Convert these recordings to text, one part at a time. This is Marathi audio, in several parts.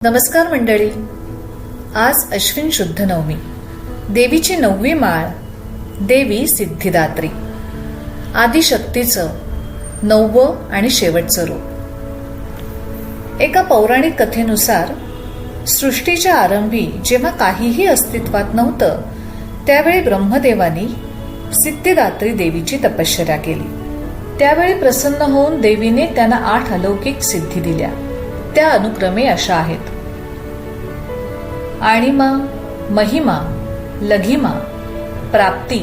नमस्कार मंडळी. आज अश्विन शुद्ध नवमी. देवीची 9वी माळ देवी सिद्धिदात्री, आदिशक्तीचं 9वं आणि शेवटचं रूप. एका पौराणिक कथेनुसार सृष्टीच्या आरंभी जेव्हा काहीही अस्तित्वात नव्हतं त्यावेळी ब्रह्मदेवानी सिद्धिदात्री देवीची तपश्चर्या केली. त्यावेळी प्रसन्न होऊन देवीने त्यांना 8 अलौकिक सिद्धी दिल्या. त्या अनुक्रमे अशा आहेत: आणिमा, महिमा, लघिमा, प्राप्ती,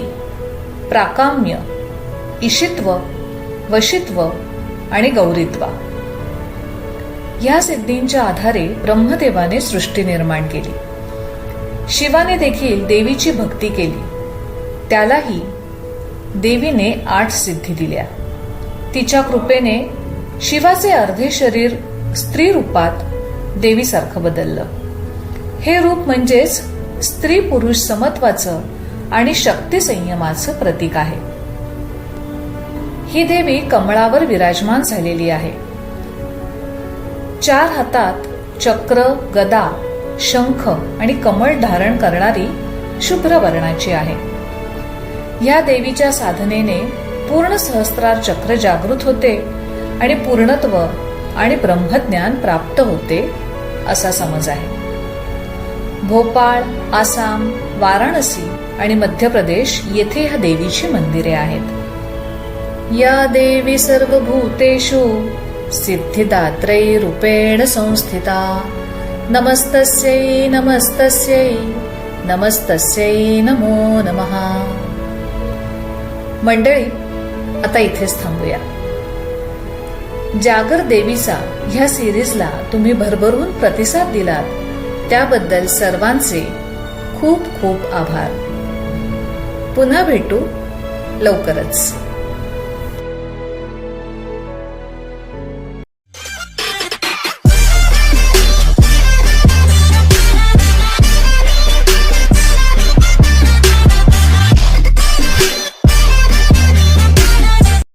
प्राकाम्य, ईशित्व, वशित्व आणि गौरीत्वा. या सिद्धींच्या आधारे ब्रह्मदेवाने सृष्टी निर्माण केली. शिवाने देखील देवीची भक्ती केली. त्यालाही देवीने 8 सिद्धी दिल्या. तिच्या कृपेने शिवाचे अर्धे शरीर स्त्री रूपात देवीसारखं बदललं. हे रूप म्हणजेच स्त्री पुरुष समत्वाचं आणि शक्ती संयमाचं प्रतीक आहे. ही देवी कमळावर विराजमान झालेली आहे. 4 हातात चक्र, गदा, शंख आणि कमळ धारण करणारी शुभ्र वर्णाची आहे. या देवीच्या साधनेने पूर्ण सहस्त्रार चक्र जागृत होते आणि पूर्णत्व आणि ब्रह्मज्ञान प्राप्त होते असा समज आहे. भोपाळ, आसाम, वाराणसी आणि मध्य प्रदेश येथे ह्या देवीची मंदिरे आहेत. या देवी सर्वभूतेषु सिद्धिदात्रै रूपेण संस्थिता. नमस्तस्यै नमस्तस्यै नमस्तस्यै नमो नमः. मंडळी, आता इथेच थांबूया. जागर देवीचा ह्या सिरीजला तुम्ही भरभरून प्रतिसाद दिलात त्याबद्दल सर्वांचे खूप खूप आभार. पुन्हा भेटू लवकरच.